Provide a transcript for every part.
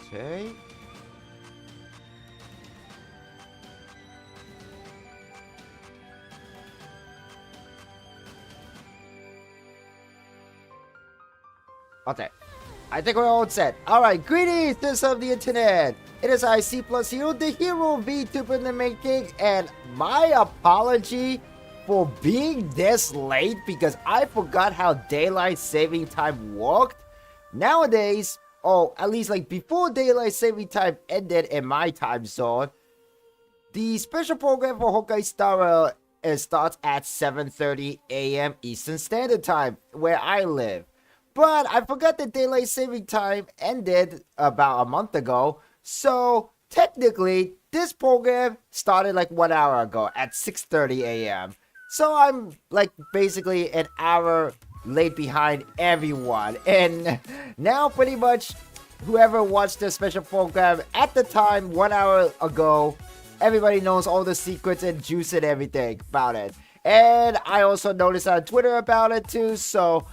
Okay. Okay. I think we're all set. Alright, greetings, citizens of the internet. It is I, C+Hero, the hero Vtuber in the making, and my apology for being this late because I forgot how daylight saving time worked. Nowadays, or at least like before daylight saving time ended in my time zone, the special program for Honkai Star Rail starts at 7:30 a.m. Eastern Standard Time, where I live. But I forgot that daylight saving time ended about a month ago, so technically this program started like 1 hour ago at 6:30 a.m. So I'm like basically an hour late behind everyone, and now pretty much whoever watched the special program at the time 1 hour ago, everybody knows all the secrets and juice and everything about it. And I also noticed on Twitter about it too, so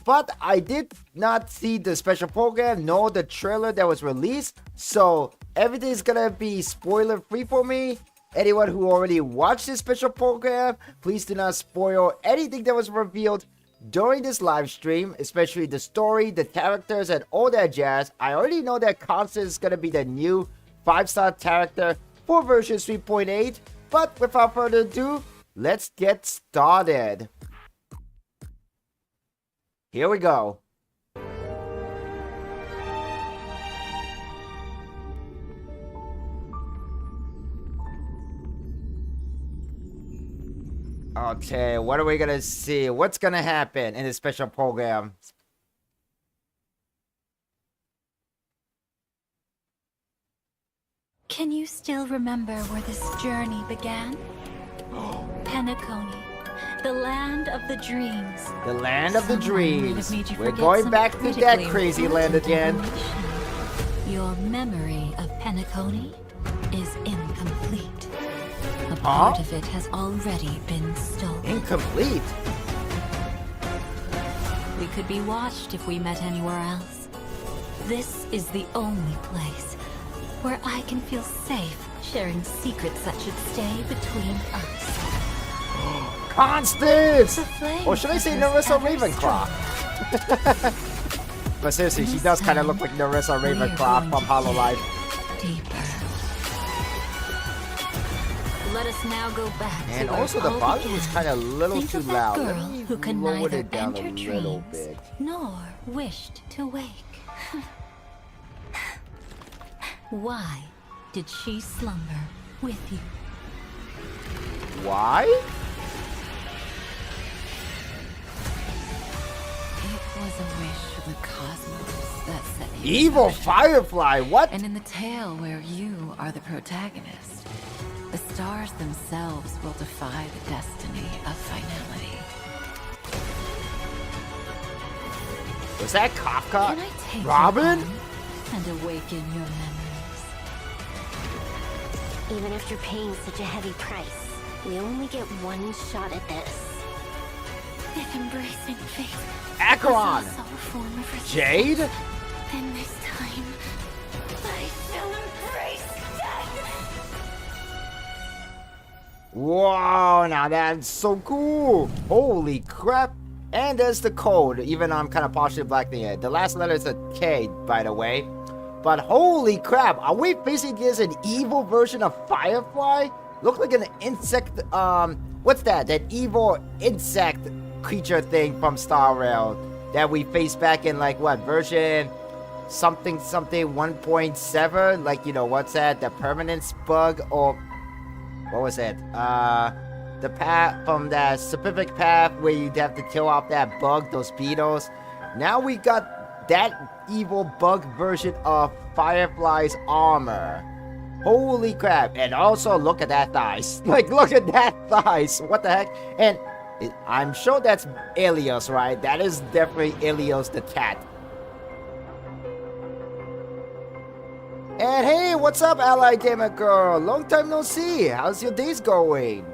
but I did not see the special program nor the trailer that was released, so everything's gonna be spoiler free for me. Anyone who already watched this special program, please do not spoil anything that was revealed during this live stream, especially the story, the characters, and all that jazz. I already know that CONSTANCE is gonna be the new 5-star character for version 3.8, but without further ado, let's get started. Here we go. Okay, what are we gonna see? What's gonna happen in this special program? Can you still remember where this journey began? Penacony, the land of the dreams. The land of the Someone might have dreams. made you We're forget going some back to that critically crazy land important again. information. Your memory of Penacony is incomplete. A part of it has already been stolen. Incomplete. We could be watched if we met anywhere else. This is the only place where I can feel safe sharing secrets that should stay between us. Constance! The flame Or should I say flickers Narissa ever Ravencroft? stronger. But seriously, she This does kind of time, look like Narissa we're Ravencroft going from to Hololive. dig deeper. Let us now go back And to where also it the all volume is began. kind of a little Think too of that loud. girl Let me who can lower neither it down a enter little dreams bit. nor wished to wake. Why did she slumber with you? Why? It was a wish from the cosmos that set you Evil free. Firefly, what? And in the tale where you are the protagonist, the stars themselves will defy the destiny of finality. Was that Kafka? Can I take Robin? you home and awaken your memories? Even after paying such a heavy price, we only get one shot at this. If embracing fate Acheron! is also a form of resistance, Jade? then this time I shall embrace death. Wow, now that's so cool. Holy crap. And there's the code, even though I'm kind of partially blacking it. The last letter is a K, by the way. But holy crap, are we facing this an evil version of Firefly? Looks like an insect, what's that? That evil insect creature thing from Star Rail that we faced back in like what, version something 1.7? Like, you know, what's that? The permanence bug, or what was it? The path from that specific path where you'd have to kill off that bug, those beetles. Now we got that evil bug version of Firefly's armor. Holy crap. And also look at that thighs. Like, look at that thighs. What the heck? And I'm sure that's Elios, right? That is definitely Elios the cat. And hey, what's up, Ally Gamer Girl? Long time no see. How's your days going?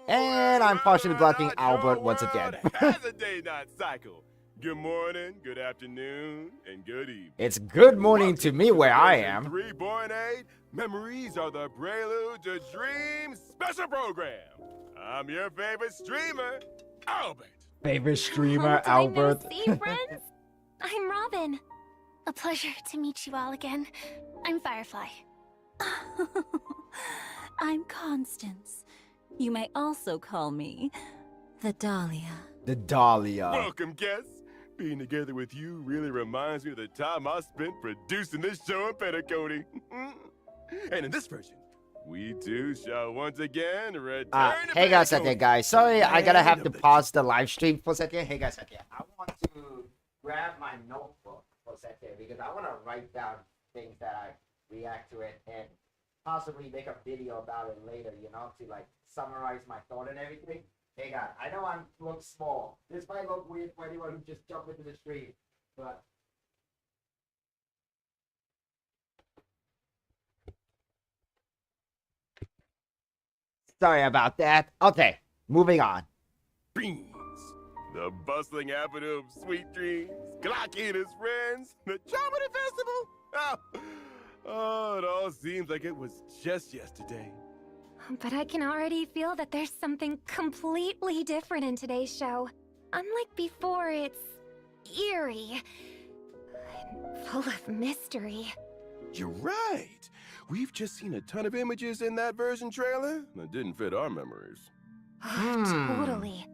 And I'm partially blocking Albert once again. That's a day-night cycle. Good morning, good afternoon, and good evening. It's good morning to me where I am. 3.8 Memories are the prelude to Dreams special program. I'm your favorite streamer, Albert. Favorite streamer, Long time no Albert. see, friends. I'm Robin. A pleasure to meet you all again. I'm Firefly. I'm Constance. You may also call me the Dahlia. The Dahlia. Welcome, guests. Being together with you really reminds me of the time I spent producing this show in Penacony. And in this version, we too shall once again return to Hey guys, Penacony. Sorry, I gotta have Land to of the pause the live stream for a second. Hey guys, I want to grab my notebook for a second because I want to write down things that I react to it and possibly make a video about it later, you know, to like summarize my thought and everything. Hey guys, I know I look small. This might look weird for anyone who just jumped into the stream, but sorry about that. Okay, moving on. Beans, the bustling avenue of sweet dreams, Glocky and his friends, the Chocolate Festival. Oh, it all seems like it was just yesterday. But I can already feel that there's something completely different in today's show. Unlike before, it's eerie and full of mystery. You're right. We've just seen a ton of images in that version trailer that didn't fit our memories. Totally.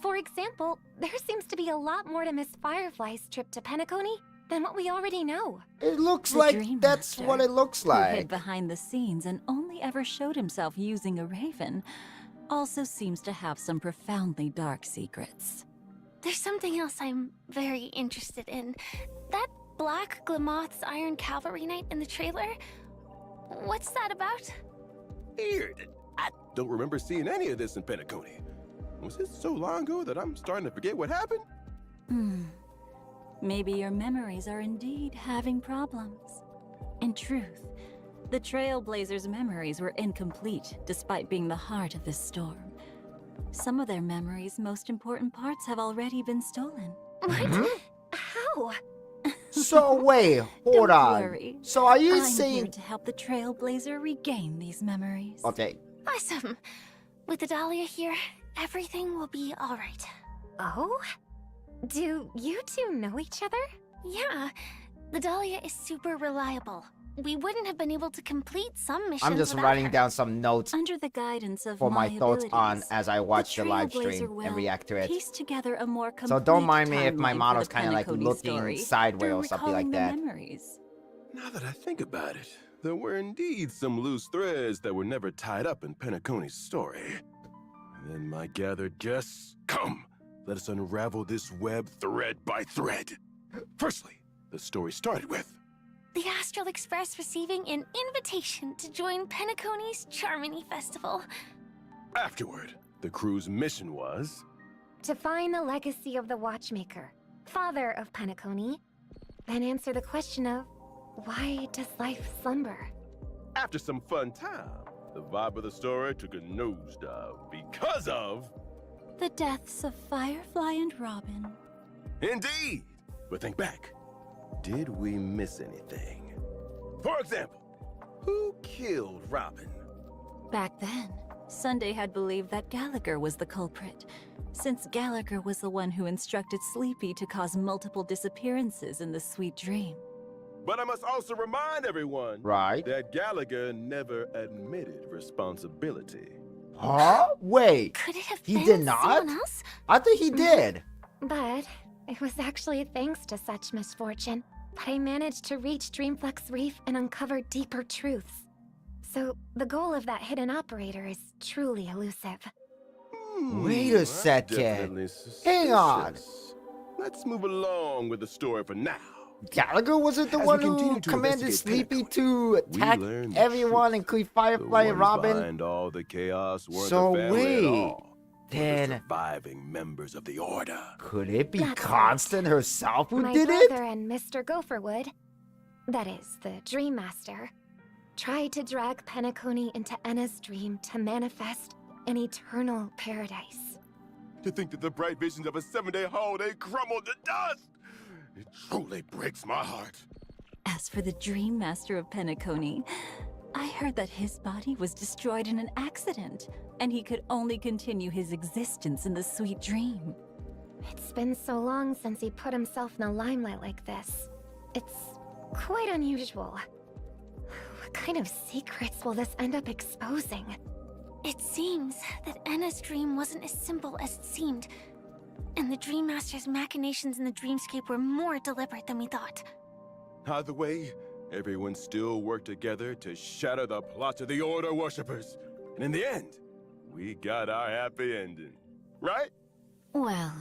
For example, there seems to be a lot more to Miss Firefly's trip to Penacony than what we already know. It looks The like Dream that's Master, what it looks Who hid like. behind the scenes and only ever showed himself using a raven, also seems to have some profoundly dark secrets. There's something else I'm very interested in. That Black Glamoth's Iron Cavalry Knight in the trailer? What's that about? Weird. I don't remember seeing any of this in Penacony. Was it so long ago that I'm starting to forget what happened? Maybe your memories are indeed having problems. In truth, the Trailblazers' memories were incomplete despite being the heart of this storm. Some of their memories' most important parts have already been stolen. What? How? So wait, hold Don't on. worry. So are you I'm here saying? to help the Trailblazer regain these memories. Okay, Awesome. With the Dahlia here, everything will be alright. Oh? Do you two know each other? Yeah, the Dahlia is super reliable. We wouldn't have been able to complete some missions I'm just without writing her. down some notes Under the guidance of for my thoughts on abilities, as I watch the live Trailblazer stream will and react to it. piece together a more complete So don't mind me if my timeline for model's the kind of like Penacony looking story sideways through or something like recalling the that. memories. Now that I think about it, there were indeed some loose threads that were never tied up in Penacony's story. And then my gathered guests, come, let us unravel this web thread by thread. Firstly, the story started with The Astral Express receiving an invitation to join Penacony's Charmony Festival. afterward, the crew's mission was To find the legacy of the Watchmaker, father of Penacony, then answer the question of, why does life slumber? after some fun time, the vibe of the story took a nosedive because of The deaths of Firefly and Robin. Indeed! But think back. Did we miss anything? For example, who killed Robin? Back then, Sunday had believed that Gallagher was the culprit, since Gallagher was the one who instructed Sleepy to cause multiple disappearances in the Sweet Dream. But I must also remind everyone Right? that Gallagher never admitted responsibility. Huh? Wait, Could it have He been did not? someone else? I think he did. But it was actually thanks to such misfortune that I managed to reach Dreamflux Reef and uncover deeper truths. So the goal of that hidden operator is truly elusive. Wait a That's second. definitely Hang on. suspicious. Let's move along with the story for now. Gallagher wasn't the As we one continue who to commanded investigate Sleepy Penacony, to we attack learn the everyone, truth. including The Firefly and ones Robin. behind all the chaos weren't So the family at wait, all. But the then- surviving members of the Order. Could it be That's Constant herself who My did it? brother and Mr. Gopherwood, that is, the Dream Master, tried to drag Penacony into Enna's dream to manifest an eternal paradise. To think that the bright visions of a 7-day holiday crumbled to dust! It truly breaks my heart. As for the Dream Master of Penacony, I heard that his body was destroyed in an accident, and he could only continue his existence in the sweet dream. It's been so long since he put himself in the limelight like this. It's quite unusual. What kind of secrets will this end up exposing? It seems that Anna's dream wasn't as simple as it seemed, and the Dream Master's machinations in the dreamscape were more deliberate than we thought. Either way, everyone still worked together to shatter the plots of the Order worshippers. And in the end, we got our happy ending. Right? Well,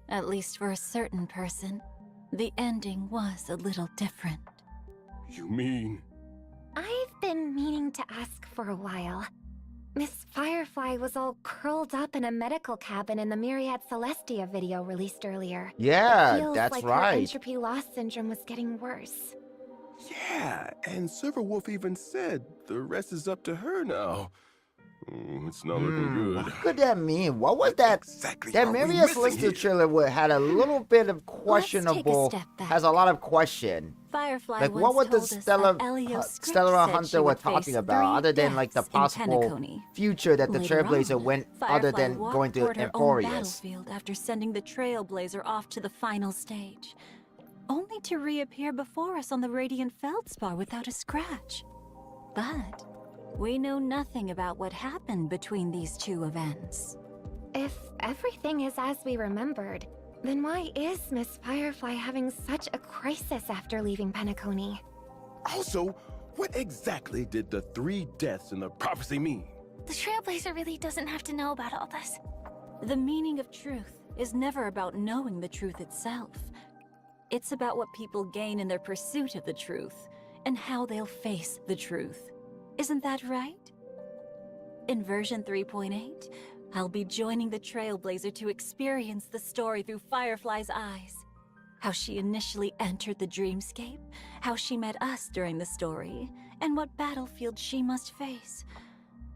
at least for a certain person, the ending was a little different. You mean? I've been meaning to ask for a while. Miss Firefly was all curled up in a medical cabin in the Myriad Celestia video released earlier. Yeah, It feels that's like her right. entropy loss syndrome was getting worse. Yeah, and Silverwolf even said the rest is up to her now. It's not looking good. What could that mean? What was that? Exactly. That are we Myriad missing Celestial here? trailer had a little bit of Let's take a questionable. step back. Has a lot of question. Firefly Like, what once would the told us Stellar that Elio's script Stellar said Hunter she were would talking face about, 3 other than like the deaths in possible Penacony. future that the Later Trailblazer on, went, other Firefly than walked going to toward her own Emporius. battlefield after sending the Trailblazer off to the final stage, only to reappear before us on the Radiant Feldspar without a scratch. But we know nothing about what happened between these 2 events. If everything is as we remembered, then why is Miss Firefly having such a crisis after leaving Penacony? Also, what exactly did the 3 deaths in the prophecy mean? The Trailblazer really doesn't have to know about all this. The meaning of truth is never about knowing the truth itself. It's about what people gain in their pursuit of the truth, and how they'll face the truth. Isn't that right? In version 3.8, I'll be joining the Trailblazer to experience the story through Firefly's eyes. How she initially entered the dreamscape, how she met us during the story, and what battlefield she must face.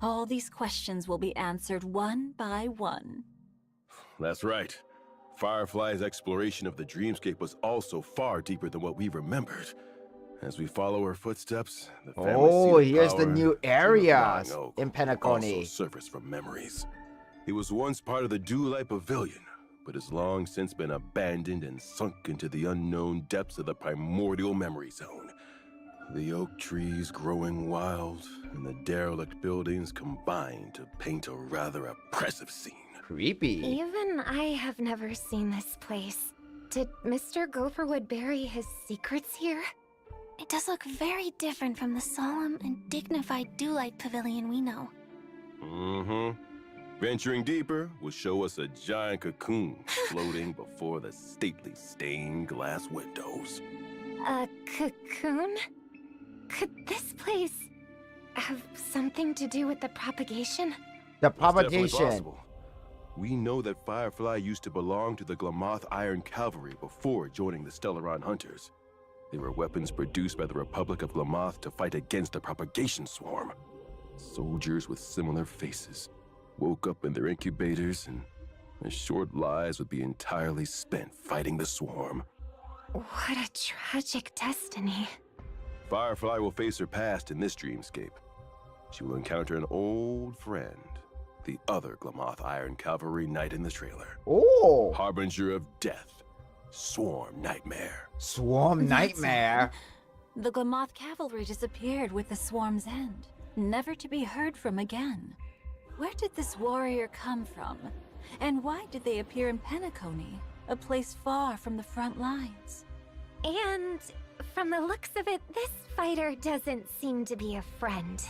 All these questions will be answered one by one. That's right. Firefly's exploration of the dreamscape was also far deeper than what we remembered. As we follow her footsteps, the family Oh, see here's the power new to the areas Flying Oak in will Penacony. Also surface from memories. It was once part of the Dewlight Pavilion, but has long since been abandoned and sunk into the unknown depths of the primordial memory zone. The oak trees growing wild, and the derelict buildings combine to paint a rather oppressive scene. Creepy. Even I have never seen this place. Did Mr. Gopherwood bury his secrets here? It does look very different from the solemn and dignified Dewlight Pavilion we know. Mm-hmm. Venturing deeper will show us a giant cocoon floating before the stately stained glass windows. A cocoon? Could this place have something to do with the propagation? The It's definitely propagation. possible. We know that Firefly used to belong to the Glamoth Iron Cavalry before joining the Stellaron Hunters. They were weapons produced by the Republic of Glamoth to fight against the propagation swarm. Soldiers with similar faces woke up in their incubators, and their short lives would be entirely spent fighting the swarm. What a tragic destiny. Firefly will face her past in this dreamscape. She will encounter an old friend, the other Glamoth Iron Cavalry Knight in the trailer. Oh, Harbinger of Death, Swarm Nightmare. Swarm That's Nightmare. odd. The Glamoth cavalry disappeared with the swarm's end, never to be heard from again. Where did this warrior come from? And why did they appear in Penacony, a place far from the front lines? And from the looks of it, this fighter doesn't seem to be a friend.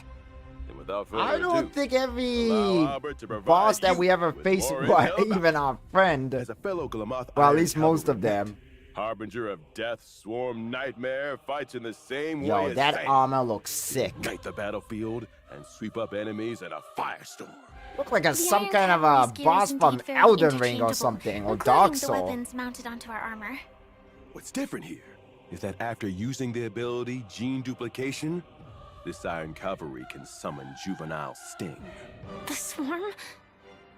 And without further I don't ado, think every allow Albert to provide boss that you we ever with faced more was intel even our friend. as a fellow Glamoth Well, at Iron least most Cavalry of them. Knight, Harbinger of Death, Swarm Nightmare fights in the same way Yo, as that Sam. armor looks sick. Ignite the battlefield and sweep up enemies in a firestorm. Look like a The some Iron kind of Cavalry's a gear boss is from indeed very Elden Ring or interchangeable, something, or including Dark the Soul. weapons mounted onto our armor. What's different here is that after using the ability Gene Duplication, this Iron Cavalry can summon Juvenile Sting. The swarm?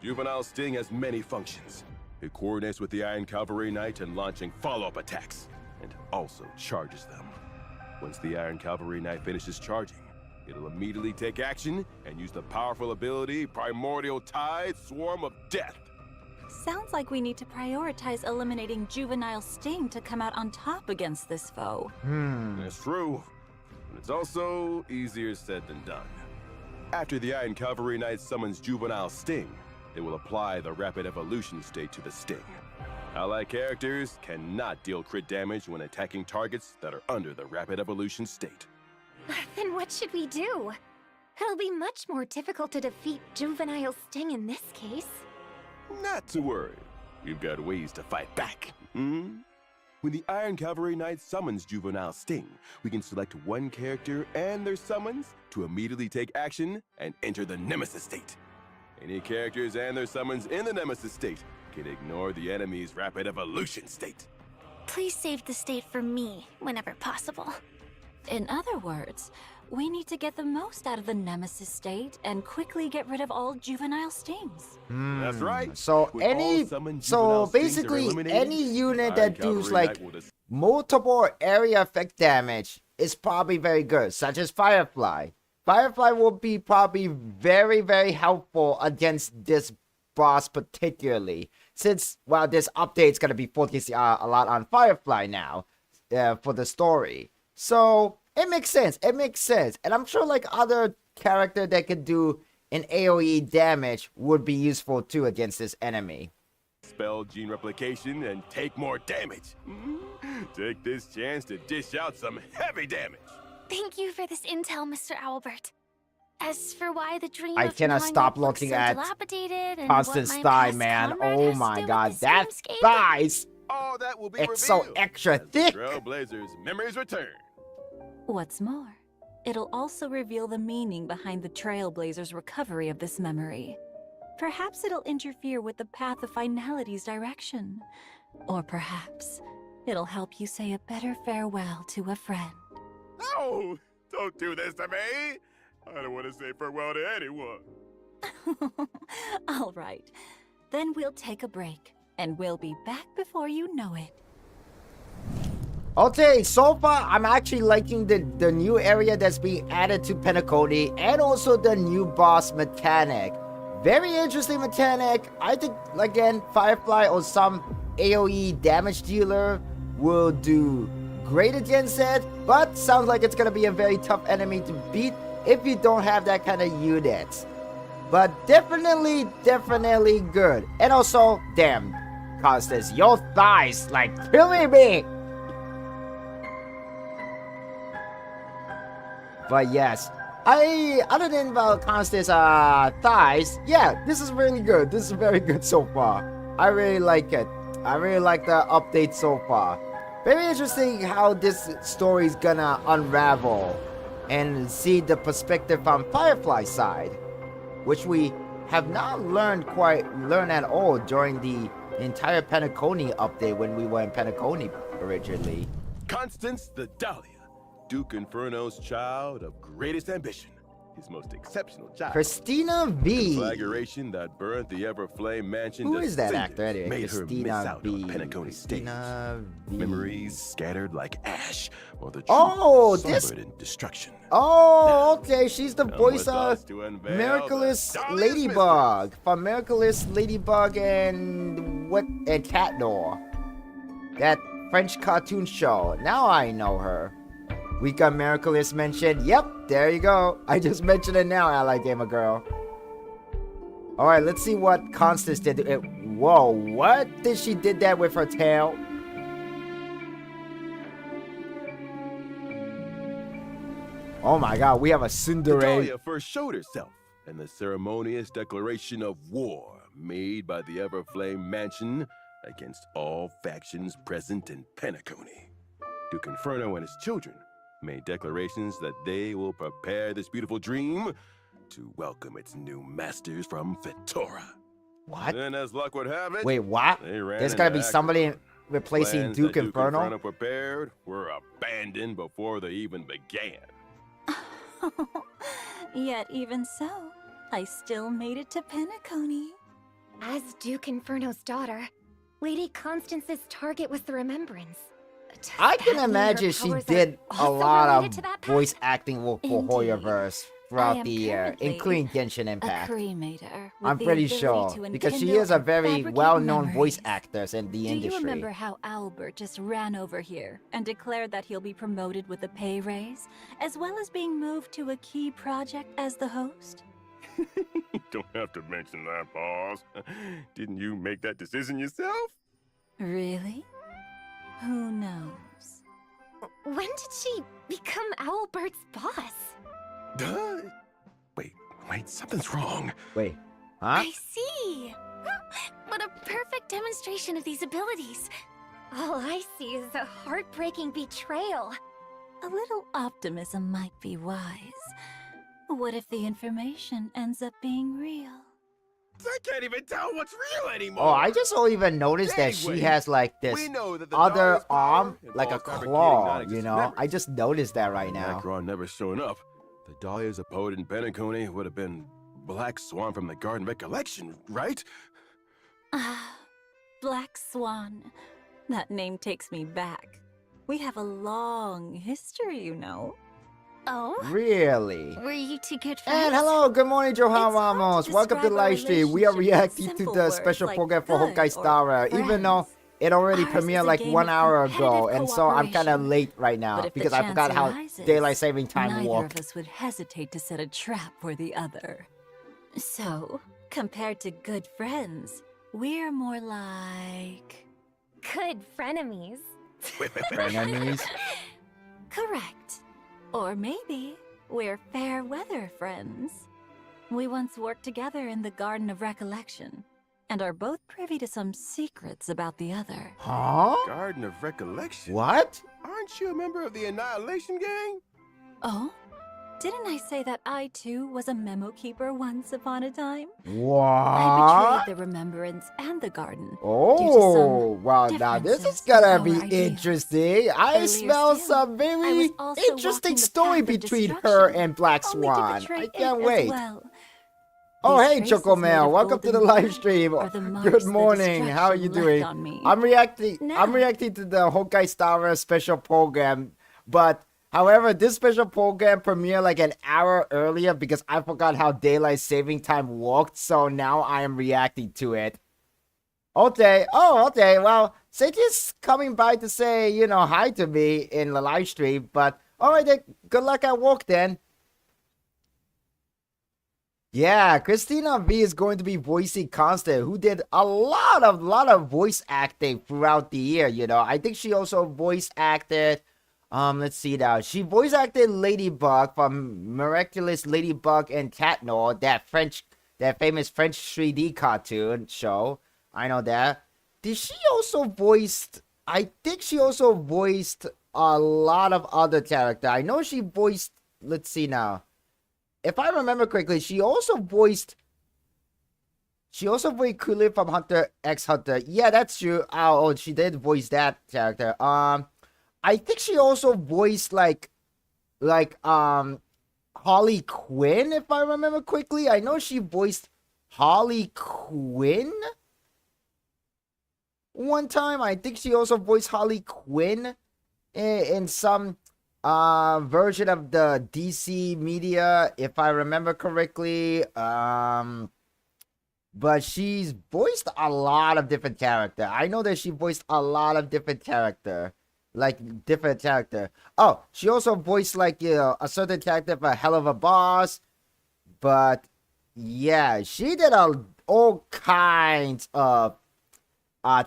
Juvenile Sting has many functions. It coordinates with the Iron Cavalry Knight in launching follow-up attacks, and also charges them. Once the Iron Cavalry Knight finishes charging, it'll immediately take action and use the powerful ability Primordial Tide Swarm of Death. Sounds like we need to prioritize eliminating Juvenile Sting to come out on top against this foe. That's true, but it's also easier said than done. After the Iron Cavalry Knight summons Juvenile Sting, it will apply the Rapid Evolution state to the Sting. Allied characters cannot deal crit damage when attacking targets that are under the Rapid Evolution state. Then what should we do? It'll be much more difficult to defeat Juvenile Sting in this case. Not to worry, we've got ways to fight back. When the Iron Cavalry Knight summons Juvenile Sting, we can select one character and their summons to immediately take action and enter the Nemesis state. Any characters and their summons in the Nemesis state can ignore the enemy's Rapid Evolution state. Please save the state for me whenever possible. In other words, we need to get the most out of the Nemesis state and quickly get rid of all Juvenile Stings. That's right. So When all summoned juvenile stings are basically eliminated, any unit Iron that does Cavalry like Knight will multiple area effect damage is probably very good, such as Firefly. Firefly will be probably very, very helpful against this boss particularly, since, well, this update's gonna be focusing a lot on Firefly now for the story. So it makes sense. It makes sense, and I'm sure like other character that could do an AOE damage would be useful too against this enemy. spell gene replication and take more damage. Take this chance to dish out some heavy damage. Thank you for this intel, Mr. Owlbert. As for why the dream I of cannot Nightbot stop looks looking so at dilapidated and Constance what my thigh, past man. comrade Oh has to my do with god, this that dreamscape. thighs! All that will be It's so revealed extra as the thick. Trailblazers' memories return. What's more, it'll also reveal the meaning behind the Trailblazers' recovery of this memory. Perhaps it'll interfere with the path of Finality's direction. Or perhaps it'll help you say a better farewell to a friend. No! Don't do this to me! I don't want to say farewell to anyone. All right. Then we'll take a break, and we'll be back before you know it. Okay, so far I'm actually liking the new area that's being added to Penacony and also the new boss mechanic. Very interesting mechanic. I think, again, Firefly or some AoE damage dealer will do great against it, but sounds like it's gonna be a very tough enemy to beat if you don't have that kind of unit. But definitely good. And also, damn, Constance, your thighs like killing me. But yes, other than about Constance's thighs, yeah, this is really good. This is very good so far. I really like it. I really like the update so far. Very interesting how this story is gonna unravel and see the perspective from Firefly's side, which we have not learned at all during the entire Penacony update when we were in Penacony originally. Constance the Dahlia, Duke Inferno's child of greatest ambition, his most exceptional child. Christina V. Conflagration that burnt the Everflame mansion. Who is that descended actor anyway? Made Christina her miss out V. on Penacony stage. Christina V. Memories scattered like ash, while the truth Oh, slumbered in destruction. Oh, okay. She's the Come voice with of us to unveil Miraculous the Dahlia's Ladybug. From Miraculous Ladybug and Cat Door. That French cartoon show. Now I know her. We got Miraculous mentioned. Yep, there you go. I just mentioned it now, Allied Gamer Girl. Alright, let's see what Constance did. Whoa, what? Did she did that with her tail? Oh my god, we have a tsundere. Dahlia first showed herself in the ceremonious declaration of war made by the Everflame mansion against all factions present in Penacony. Duke Inferno and his children made declarations that they will prepare this beautiful dream to welcome its new masters from Fetora. What? And as luck would have it, Wait, what? they ran There's gotta be into somebody action. replacing Plans Duke that Inferno? prepared were abandoned before they even began. Yet even so, I still made it to Penacony. As Duke Inferno's daughter, Lady Constance's target was the Remembrance. Does I that can mean her imagine she powers are did a also lot related to of that voice pact? acting for Indeed. Hoyoverse I throughout am the year, currently including Genshin A Impact. cremator. With I'm the pretty ability sure, to because she enkindle is a and very fabricate well-known voice memories. actor in the Do you industry. remember how Albert just ran over here and declared that he'll be promoted with a pay raise, as well as being moved to a key project as the host? You don't have to mention that, boss. Didn't you make that decision yourself? Really? Who knows? When did she become Owlbert's boss? Duh. Wait, something's wrong. Wait, huh? I see. What a perfect demonstration of these abilities. All I see is a heartbreaking betrayal. A little optimism might be wise. What if the information ends up being real? I can't even tell what's real anymore. Oh, I just don't even noticed that she Anyway, has like this we know that the other Darkest power arm, like a involves fabricating claw, non-existent you know? memories. I just noticed that right now. Macron never showing up. The Dahlia's a poet in Penacony would have been Black Swan from the Garden Recollection, right? Ah, Black Swan. That name takes me back. We have a long history, you know. Oh? Really? Were you two good friends? And hello, good morning, Johan It's hard to Ramos. Welcome to the describe our live stream. We are relationship in reacting to simple the words special like program for good Honkai or Star, even though friends. it already Ours premiered is a like game 1 of hour ago, competitive and so I'm kind of cooperation. late right now But if the because I forgot chance how arises, daylight saving time neither worked. of us would hesitate to set a trap for the other. So, compared to good friends, we're more like... Good frenemies. Frenemies? Correct. Or maybe we're fair weather friends. We once worked together in the Garden of Recollection, and are both privy to some secrets about the other. Huh? Garden of Recollection? What? Aren't you a member of the Annihilation Gang? Oh? Didn't I say that I too was a memo keeper once upon a time? I What? betrayed the Remembrance and the Garden. Oh, wow, now this is differences gonna in be our ideals. interesting. I Earlier smell still, some I very was also interesting walking the story path of between her destruction, and Black only to Swan. betray I it can't as wait. well. Oh, These hey, traces made Chocomel. of Welcome to the golden live blood stream. are the marks Good the morning. How are you destruction doing? left on me. I'm reacting Now- to the Honkai Star special program, but however, this special program premiered like an hour earlier because I forgot how daylight saving time worked, so now I am reacting to it. Okay. Oh, okay. Well, Seiji's coming by to say, you know, hi to me in the live stream, but alright then, good luck at work then. Yeah, Christina V is going to be voicing Constance, who did a lot of voice acting throughout the year, you know. I think she also voice acted, let's see now. She voice acted Ladybug from Miraculous Ladybug and Catnor, that famous French 3D cartoon show. I know that. Did she also voiced, I think she also voiced a lot of other characters. I know she voiced, let's see now. If I remember correctly, she also voiced Cooley from Hunter x Hunter. Yeah, that's true. Oh, she did voice that character. I think she also voiced like Harley Quinn, if I remember quickly. I know she voiced Harley Quinn one time. I think she also voiced Harley Quinn in some version of the DC media, if I remember correctly. But she's voiced a lot of different character. I know that she voiced a lot of different character. Oh, she also voiced like, you know, a certain character for Hell of a Boss. But yeah, she did all kinds of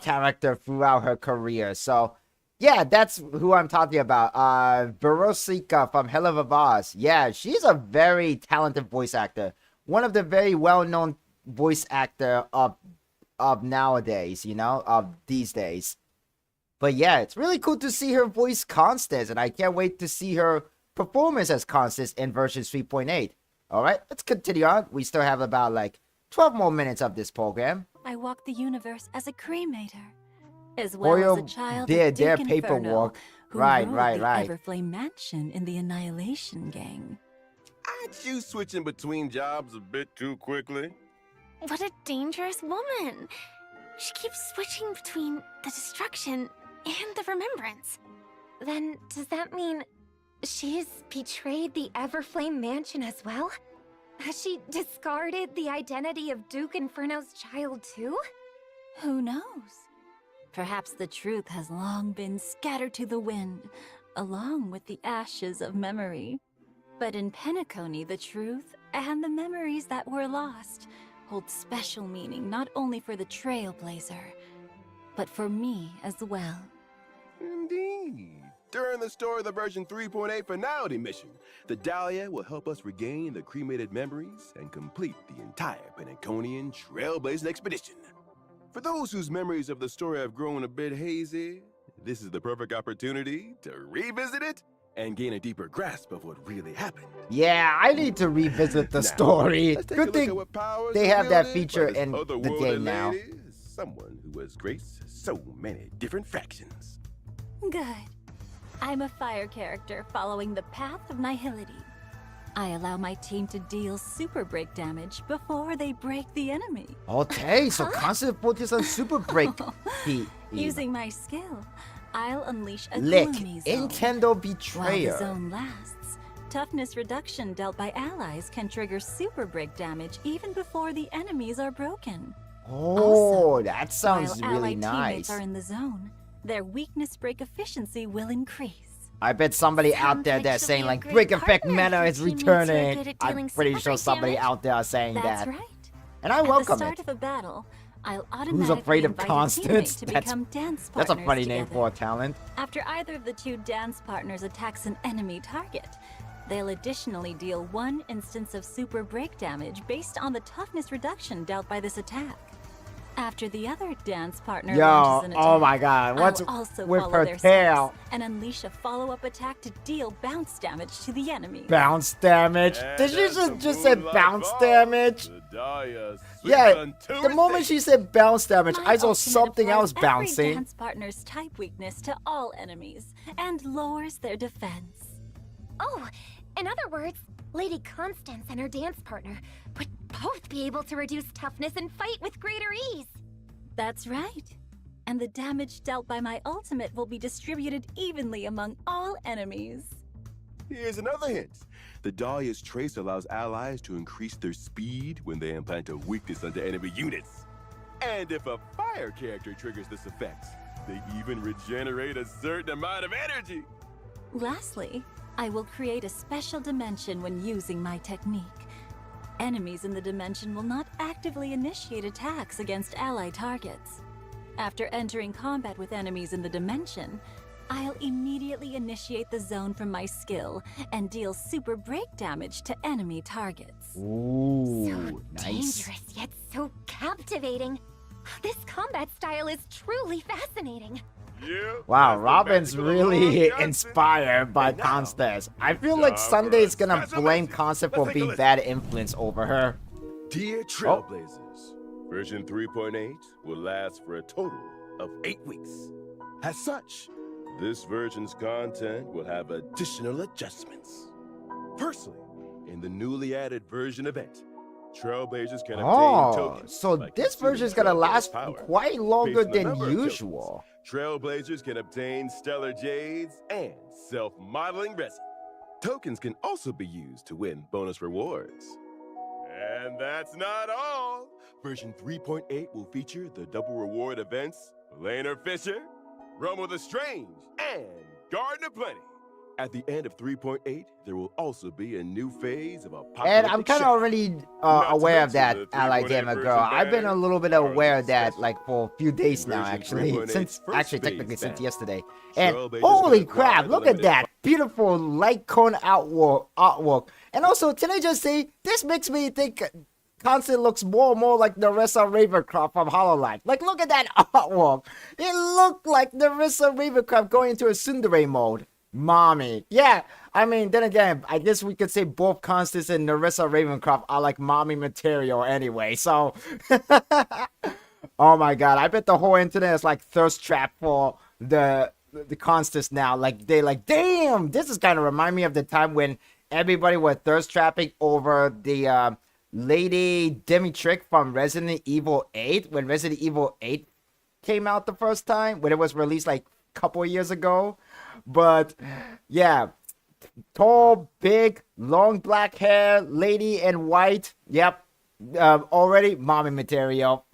character throughout her career. So yeah, that's who I'm talking about. Verosika from Hell of a Boss. Yeah, she's a very talented voice actor. One of the very well-known voice actor of nowadays, you know, of these days. But yeah, it's really cool to see her voice Constance, and I can't wait to see her performance as Constance in version 3.8. Alright, let's continue on. We still have about like 12 more minutes of this program. I walk the universe as a cremator, as well as Hoyo a child did of their Duke paperwork. Inferno, who Right, ruled right, the right. Everflame Mansion in the Annihilation Gang. Aren't you switching between jobs a bit too quickly? What a dangerous woman. She keeps switching between the destruction and the remembrance. Then, does that mean she's betrayed the Everflame Mansion as well? Has she discarded the identity of Duke Inferno's child too? Who knows? Perhaps the truth has long been scattered to the wind, along with the ashes of memory. But in Penacony, the truth and the memories that were lost hold special meaning not only for the Trailblazer, but for me as well. Indeed. During the story of the version 3.8 finality mission, the Dahlia will help us regain the cremated memories and complete the entire Penaconian Trailblazing expedition. For those whose memories of the story have grown a bit hazy, this is the perfect opportunity to revisit it and gain a deeper grasp of what really happened. Yeah, I need to revisit the Now, story. let's take a Good look thing at what powers they are have that wielded feature by this in the otherworldly game now. lady, someone who has graced so many different factions. Good. I'm a fire character following the path of nihility. I allow my team to deal super break damage before they break the enemy. Okay, so constant focus on super break. Using my skill, I'll unleash a Lick, gloomy zone. Intendo While Betrayer. the zone lasts, toughness reduction dealt by allies can trigger super break damage even before the enemies are broken. Oh, Also, that sounds While really allied nice. teammates are in the zone, their weakness break efficiency will increase. I bet somebody out Sounds there like that's she'll saying be a like great break effect partner mana if is your teammates are good returning. at I'm dealing pretty super sure break somebody damage. out there is saying That's that. right. And I At the welcome start it. of a battle, I'll Who's automatically afraid of invite a Constance? teammate to That's become dance That's a partners funny name together. for a talent. After either of the two dance partners attacks an enemy target, they'll additionally deal one instance of super break damage based on the toughness reduction dealt by this attack. After the other dance partner Yo, launches an attack, oh my god, what's I'll also with follow her their tail? steps and unleash a follow-up attack to deal bounce damage to the enemy. Bounce damage. And Did she as the just say moonlight bounce falls, damage? the Dahlia sweeps Yeah, unto the her moment feet. she said bounce damage, My I saw ultimate something applies else bouncing. Every dance partner's type weakness to all enemies and lowers their defense. Oh, in other words, Lady Constance and her dance partner would both be able to reduce toughness and fight with greater ease. That's right. And the damage dealt by my ultimate will be distributed evenly among all enemies. Here's another hint. The Dahlia's trace allows allies to increase their speed when they implant a weakness onto enemy units. And if a fire character triggers this effect, they even regenerate a certain amount of energy. Lastly, I will create a special dimension when using my technique. Enemies in the dimension will not actively initiate attacks against allied targets. After entering combat with enemies in the dimension, I'll immediately initiate the zone from my skill and deal super break damage to enemy targets. Ooh, So nice. dangerous yet so captivating. This combat style is truly fascinating. Yeah, Wow, that's the Robin's magical really Johnson. inspired by And now, Constance. I feel like time Sunday's for a gonna special blame message. Constance Let's for take a being listen. bad influence over her. Dear Trailblazers, version 3.8 will last for a total of 8 weeks. As such, this version's content will have additional adjustments. Firstly, in the newly added version event, Trailblazers can obtain Oh, tokens. so by this consuming version's gonna Trailblazer last power. quite longer Based on the than number of tokens, usual. Trailblazers can obtain stellar jades and self-modeling resin. Tokens can also be used to win bonus rewards. And that's not all. Version 3.8 will feature the double reward events Laner Fisher, Rumble the Strange, and Garden of Plenty. At the end of 3.8, there will also be a new phase of apocalyptic And I'm kind of shadow. already Not to aware of mention that, the Ally 3.8 Gamer version Girl. I've been a banners little bit are aware of that special. like for a few days now, Version actually. 3.8's Since first actually phase technically since banner. yesterday. And Trailblazers holy can crap, acquire the look at limited that beautiful light cone artwork. And also, can I just say, this makes me think Constance looks more and more like Narissa Ravencroft from HoloLive. Like, look at that artwork. It looked like Narissa Ravencroft going into a tsundere mode. Mommy. Yeah, I mean, then again, I guess we could say both Constance and Narissa Ravencroft are like mommy material anyway, so... Oh my god, I bet the whole internet is like thirst trap for the Constance now. Like, they like, damn, this is kind of remind me of the time when everybody was thirst trapping over the Lady Demitrick from Resident Evil 8 when Resident Evil 8 came out the first time, when it was released like a couple of years ago. But yeah, tall, big, long black hair, lady in white. Yep, already mommy material.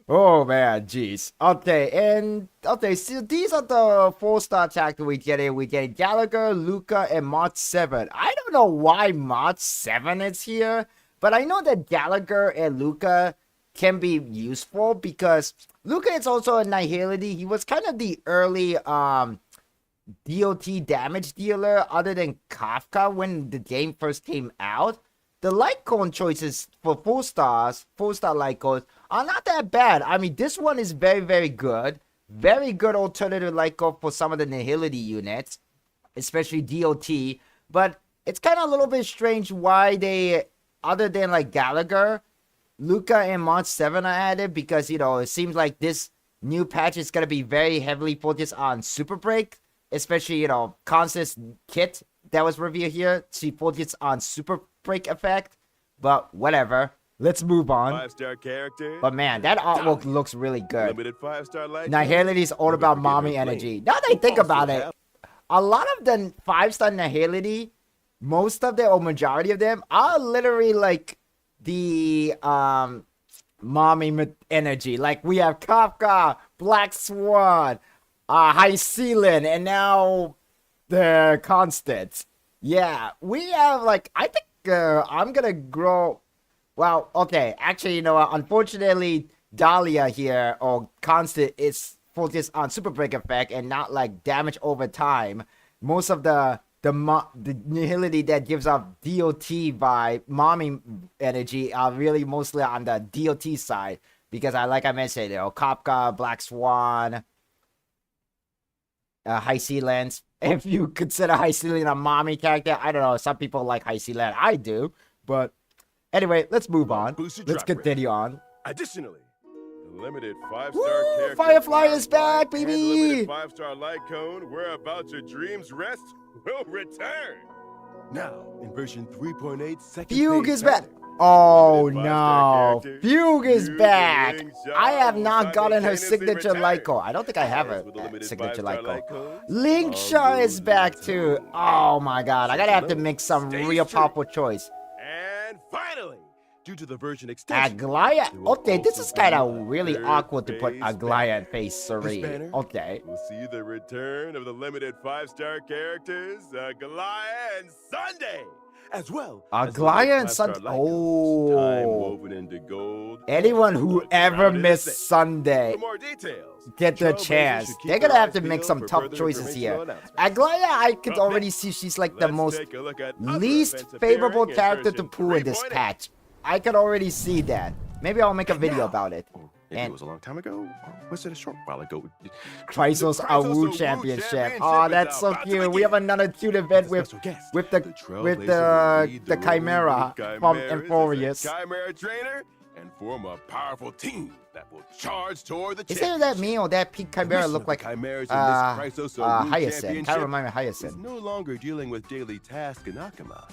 Oh man, jeez. Okay, so these are the 4-star characters we get in. We get Gallagher, Luca, and March 7. I don't know why March 7 is here, but I know that Gallagher and Luca can be useful because Luca is also a Nihility. He was kind of the early DOT damage dealer other than Kafka when the game first came out. The light cone choices for 4-star light cones are not that bad. I mean, this one is very, very good. Very good alternative light cone for some of the Nihility units, especially DOT. But it's kind of a little bit strange why they, other than like Gallagher, Luca and March 7 are added because, you know, it seems like this new patch is going to be very heavily focused on Super Break, especially, you know, Constance kit that was revealed here. She focused on Super Break effect, but whatever. Let's move on. 5-star character. But man, that artwork looks really good. Limited 5-star light. Nihility is all about mommy energy. Now that I think about it, a lot of the 5-star Nihility, most of them or majority of them are literally like the mommy energy. Like we have Kafka, Black Swan, High Ceiling, and now the Constance. Yeah, we have like, I think I'm gonna grow. Well, okay, actually, you know what? Unfortunately, Dahlia here, or Constant, is focused on Super Break effect and not like damage over time. Most of the Nihility that gives off DOT by mommy energy are really mostly on the DOT side. Because like I mentioned, you know, Kafka, Black Swan, High Sea Lens. If you consider High Sea Lens a mommy character, I don't know. Some people like High Sea Lens. I do. But anyway, let's move on. Let's continue on. Additionally, the limited 5-star character Firefly is back, and baby! limited 5-star light cone, where about your dreams rest, will return. Now, in version 3.8, second Fugue phase is back. pattern. Oh Limited 5-star no, character, Fugue is Fugue back. Ling I have Shao not gotten her simultaneously signature returns. light cone. I don't think I have As with the a limited signature 5-star light light cone. cones, Link all Shaw is those back in too. tone. Oh my god, I gotta have to make some Stay real true. powerful choice. And finally, due to the version extension, Aglaya. there will Okay, this also is kind of be a really third awkward to put phase Aglaya banner. in phase This 3. banner Okay. We'll see the return of the limited 5-star characters, Aglaya and Sunday, as well as the Aglaya and 5-star Sunday. light cones, time Oh. woven into gold. Anyone who The ever crowd is missed set. Sunday, For more details, get the Trailblazers chance. should keep They're gonna their have eyes to make peeled some for tough further choices here. informational Aglaya, announcements. I could Up already next, see she's like the let's most take a look at other least events favorable appearing in character to version pull in this 3.8. patch. I could already see that. Maybe I'll make a video Now, about it. or maybe And- it was a long time ago, or was it a short while ago? Chrysos The Awu Chrysos Championship. Awu Oh, is that's so about to cute. We have begin. another cute As event a with special guest, with the Trailblazer will lead the role Chimera with from Chimeras as a Enforius. Chimera trainer and form a powerful team that will charge toward the Is it that me or that pink Chimera mission look of the like Chimeras in this Chrysos Awu Hyacinth? Championship Kind of remind me of is Hyacinth. no longer dealing with daily tasks in Akama,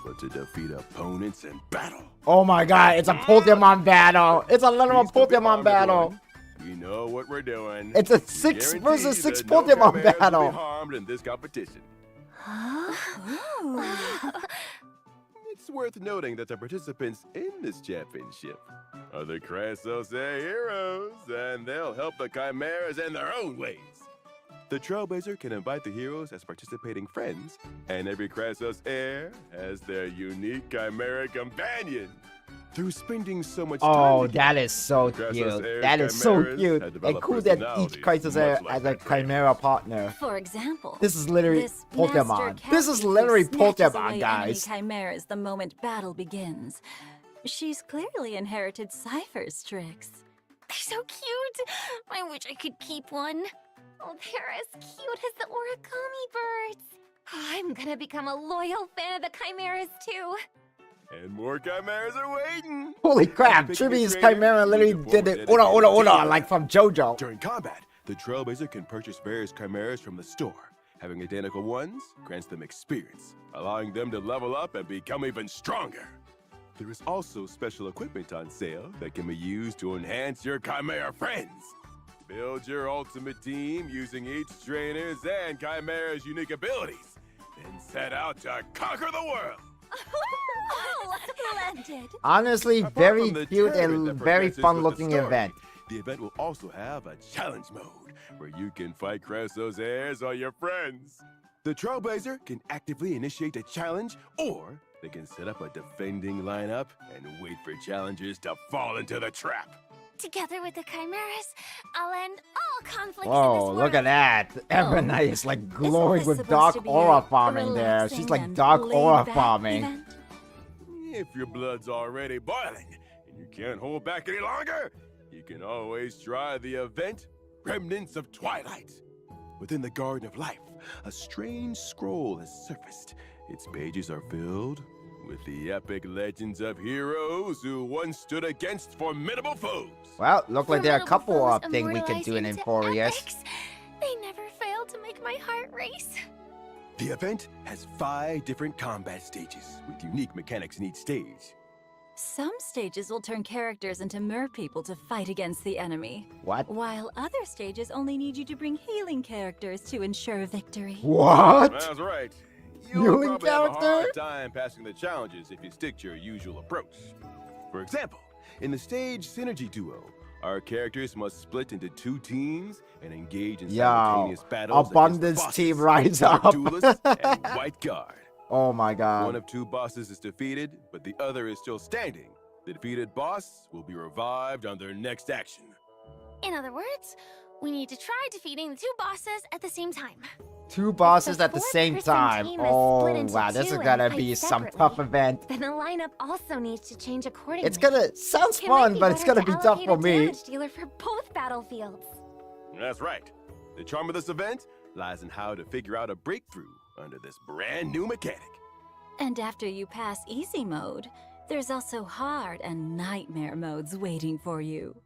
but to defeat opponents in battle. Oh my god, it's a Pokemon battle. It's a literal Please don't be Pokemon harmed, battle. everyone. We know what we're doing. It's a We 6 guarantee versus 6 that no Pokemon Chimeras will battle. be harmed in this competition. It's worth noting that the participants in this championship are the Chrysos Air heroes, and they'll help the Chimeras in their own ways. The Trailblazer can invite the heroes as participating friends, and every Chrysos Air has their unique Chimera companion. Through spending so much time Oh, together, that is so Chrysos cute. Air's That is so Chimeras cute. have And developed cool that each personalities Chrysos much has like a their Chimera partner. For example, This is literally this Pokemon. master This is captain who literally snatches Pokemon, away guys. enemy chimeras the moment battle begins. She's clearly inherited Cypher's tricks. They're so cute. I wish I could keep one. Oh, they're as cute as the origami birds. I'm gonna become a loyal fan of the Chimeras too. And more Chimeras are waiting. Holy crap, Picking a Trivia's trainer, Chimera literally you can did form it. a Oda, Oda, dedicated Oda, team. like from JoJo. During combat, the Trailblazer can purchase various Chimeras from the store. Having identical ones grants them experience, allowing them to level up and become even stronger. There is also special equipment on sale that can be used to enhance your Chimera friends. Build your ultimate team using each trainer's and Chimera's unique abilities. Then set out to conquer the world. Oh, splendid! Honestly, Apart very from the cute tournament and that very progresses fun with the looking story, event. The event will also have a challenge mode where you can fight Crasso's heirs or your friends. The Trailblazer can actively initiate a challenge, or they can set up a defending lineup and wait for challengers to fall into the trap. Together with the Chimeras, I'll end all conflicts in this Whoa, world. look at that. Ebonite is like glowing this with supposed dark to be aura a farming there. She's relaxing like and dark aura laid-back farming. event? If your blood's already boiling and you can't hold back any longer, you can always try the event Remnants of Twilight. Within the Garden of Life, a strange scroll has surfaced. Its pages are filled with the epic legends of heroes who once stood against formidable foes. Well, look like there are a Formidable couple foes of things we could do in immortalizing to Emporius. epics. They never fail to make my heart race. The event has 5 different combat stages with unique mechanics in each stage. Some stages will turn characters into merpeople to fight against the enemy, What? while other stages only need you to bring healing characters to ensure victory. What? That's right. Healing You'll probably have a character? hard time passing the challenges if you stick to your usual approach. For example, in the stage Synergy Duo, our characters must split into 2 teams and engage in Yo, simultaneous battles Abundance against team bosses, rise Dark up. Duelist, and White Guard. Oh my One god. of 2 bosses is defeated, but the other is still standing. The defeated boss will be revived on their next action. In other words, we need to try defeating the 2 bosses at the same time. 2 bosses the at the same 4-person time. team is split Oh into wow, this is 2 and gonna fight be some separately. tough event. Then the lineup also needs to change accordingly. It's gonna sounds It might fun, be but it's better gonna to be tough allocate for a me. damage dealer for both battlefields. That's right. The charm of this event lies in how to figure out a breakthrough under this brand new mechanic. And after you pass easy mode, there's also hard and nightmare modes waiting for you.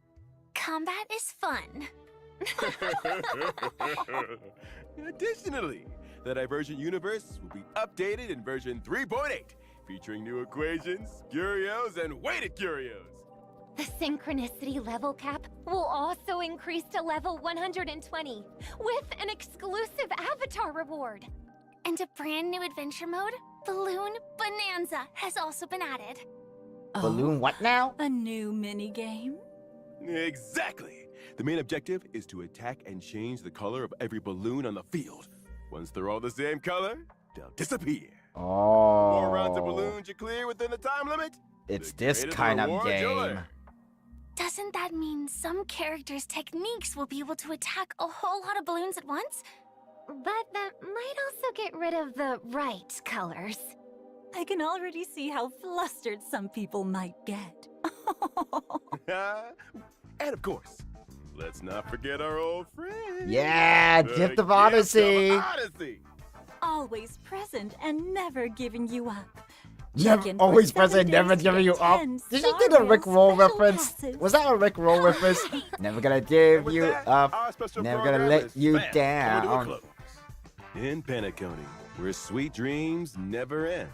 Combat is fun. Additionally, the Divergent universe will be updated in version 3.8, featuring new equations, curios, and weighted curios. The synchronicity level cap will also increase to level 120 with an exclusive avatar reward. And a brand new adventure mode, Balloon Bonanza, has also been added. Balloon what now? A new mini-game? Exactly! The main objective is to attack and change the color of every balloon on the field. Once they're all the same color, they'll disappear. Oh. More rounds of balloons you clear within the time limit, It's the this greater the kind of rewards you'll game. earn. Doesn't that mean some characters' techniques will be able to attack a whole lot of balloons at once? But that might also get rid of the right colors. I can already see how flustered some people might get. And of course, let's not forget our old friend. Yeah, the Gift of Odyssey. Odyssey. Always present and never giving you up. Never, Check in for always 7 present, never days to giving you get up. 10 Did you Star get a Rail Rick Roll special reference? passes. Was that a Rick Roll reference? Never gonna give With you that, up. our special Never program gonna let is you fast coming to a down. close. In Penacony, where sweet dreams never end,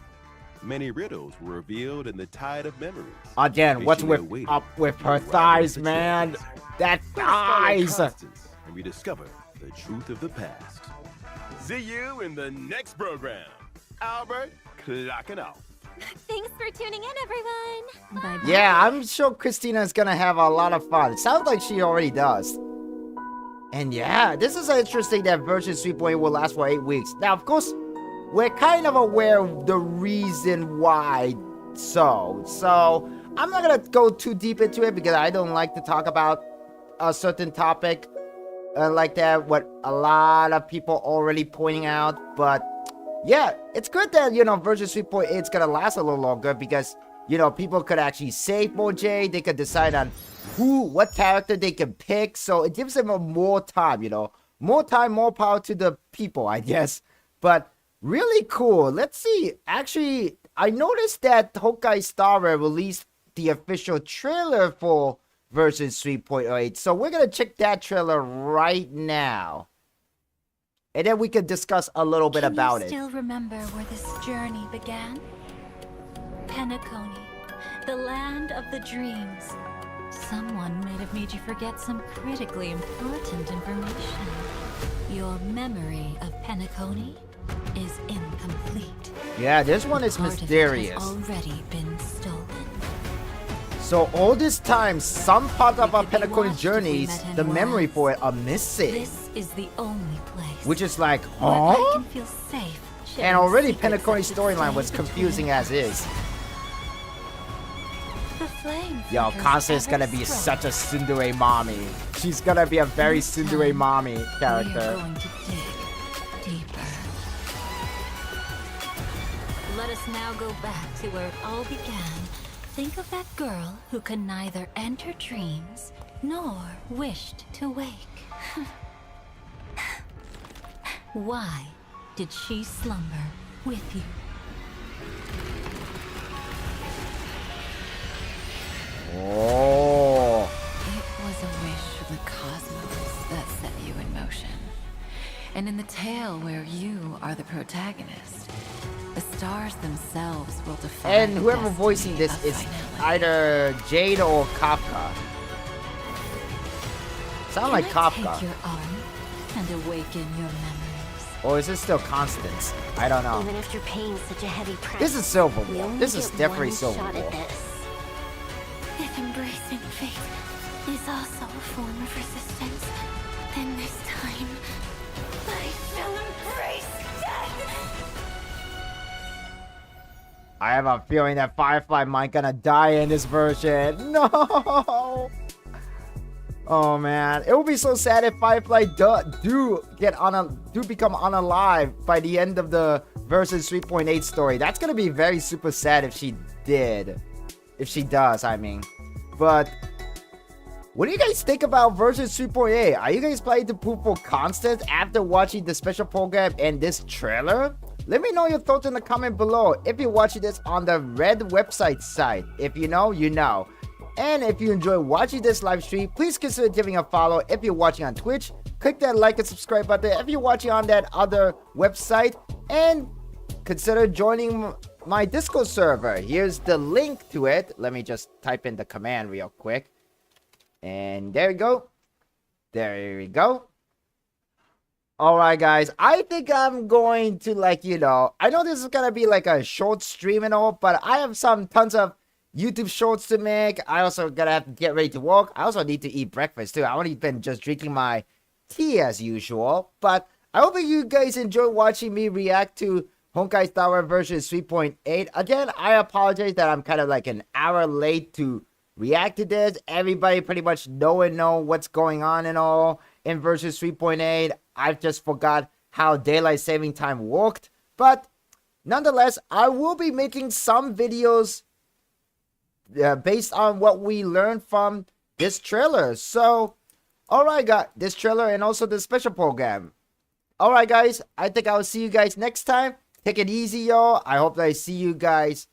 many riddles were revealed in the tide of memories. Again, what's Patiently with awaited up with the her arrival of thighs, the man? trailblazer. That Let us follow thighs. Constance and rediscover the truth of the past. See you in the next program. Albert, clocking out. Thanks for tuning in, everyone. Bye-bye. Yeah, I'm sure Christina's gonna have a lot of fun. It sounds like she already does. And yeah, this is interesting that version 3.8 will last for 8 weeks. Now, of course, we're kind of aware of the reason why so I'm not gonna go too deep into it because I don't like to talk about a certain topic like that, what a lot of people already pointing out. But yeah, it's good that, you know, version 3.8 is gonna last a little longer because, you know, people could actually save more J, they could decide on what character they can pick, so it gives them more time, you know, more time, more power to the people, I guess. But really cool. Let's see. Actually, I noticed that Honkai Star Rail released the official trailer for version 3.8, so we're gonna check that trailer right now, and then we can discuss a little bit about Can it. you still remember where this journey began? Penacony, The land of the dreams. Someone might have made you forget some critically important information. Your memory of Penacony is incomplete. Yeah, this one is Part of it mysterious. has already been stolen. So all this time, some part of We our could be Penacony watched if we journeys, met the anyone memory else. for it are missing. This is the only place. Which is like, where I huh? can feel safe. And already sharing secrets Penacony that storyline stay was between confusing as is. The flame Yo, flickers Constance's ever gonna be strong. such a tsundere mommy. She's gonna be a very This tsundere time, mommy We are character. going to dig deeper. Let us now go back to where it all began. Think of that girl who could neither enter dreams nor wished to wake. Why did she slumber with you? Oh. It was a wish from the cosmos that set you in motion. And in the tale where you are the protagonist, the stars themselves will define And the whoever destiny voicing this of is finality. either Jade or Kafka. Sound like Can I Kafka. take your arm and awaken your memories? Or is this still Constance? I don't know. Even after paying such a heavy price, This is Silver we War. only This is get definitely one Silver shot War. at this. If embracing fate is also a form of resistance, then this time I shall embrace death! I have a feeling that Firefly might gonna die in this version. No! Oh man, it would be so sad if Firefly do become unalive by the end of the version 3.8 story. That's gonna be very super sad if she did. If she does, I mean. But what do you guys think about version 3.8? Are you guys planning to poop for Constance after watching the special program and this trailer? Let me know your thoughts in the comment below if you're watching this on the red website site. If you know, you know. And if you enjoy watching this live stream, please consider giving a follow if you're watching on Twitch. Click that like and subscribe button if you're watching on that other website. And consider joining my Discord server. Here's the link to it. Let me just type in the command real quick. And there we go. There we go. Alright guys, I think I'm going to I know this is gonna be like a short stream and all, but I have tons of YouTube shorts to make. I also gotta have to get ready to work. I also need to eat breakfast too. I only been just drinking my tea as usual. But I hope you guys enjoy watching me react to Honkai Star Rail version 3.8. Again, I apologize that I'm kind of like an hour late to react to this. Everybody pretty much know what's going on and all in version 3.8. I've just forgot how daylight saving time worked. But nonetheless, I will be making some videos based on what we learned from this trailer. So, alright guys, this trailer and also the special program. Alright guys, I think I'll see you guys next time. Take it easy, y'all. I hope that I see you guys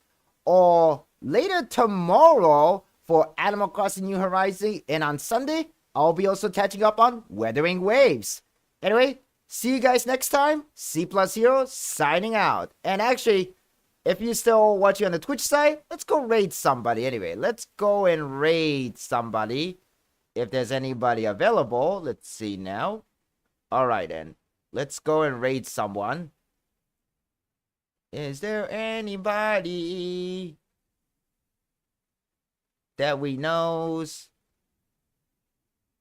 all later tomorrow for Animal Crossing New Horizons. And on Sunday, I'll be also catching up on Weathering Waves. Anyway, see you guys next time. C+Hero signing out. And actually, if you're still watching on the Twitch side, let's go raid somebody. Anyway, let's go and raid somebody. If there's anybody available, let's see now. Alright then, let's go and raid someone. Is there anybody that we knows?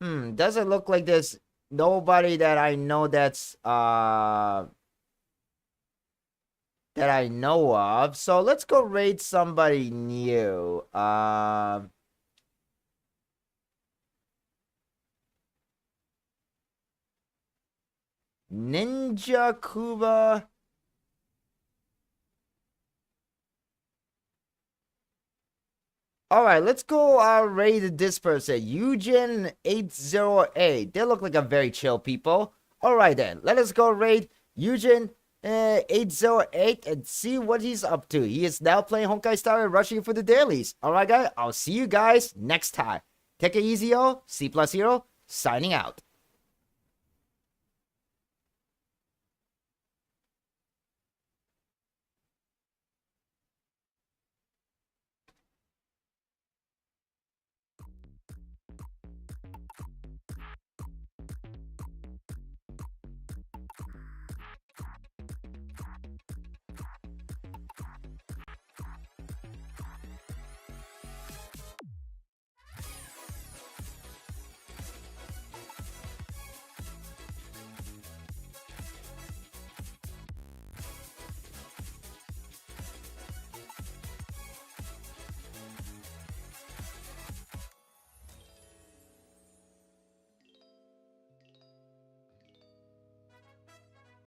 Doesn't look like there's nobody that I know that I know of. So let's go raid somebody new. Ninja Kuba. Alright, let's go raid this person. Eugen 808. They look like a very chill people. Alright then, let us go raid Eugen 808 and see what he's up to. He is now playing Honkai Star and rushing for the dailies. Alright guys, I'll see you guys next time. Take it easy, y'all. C+Hero signing out.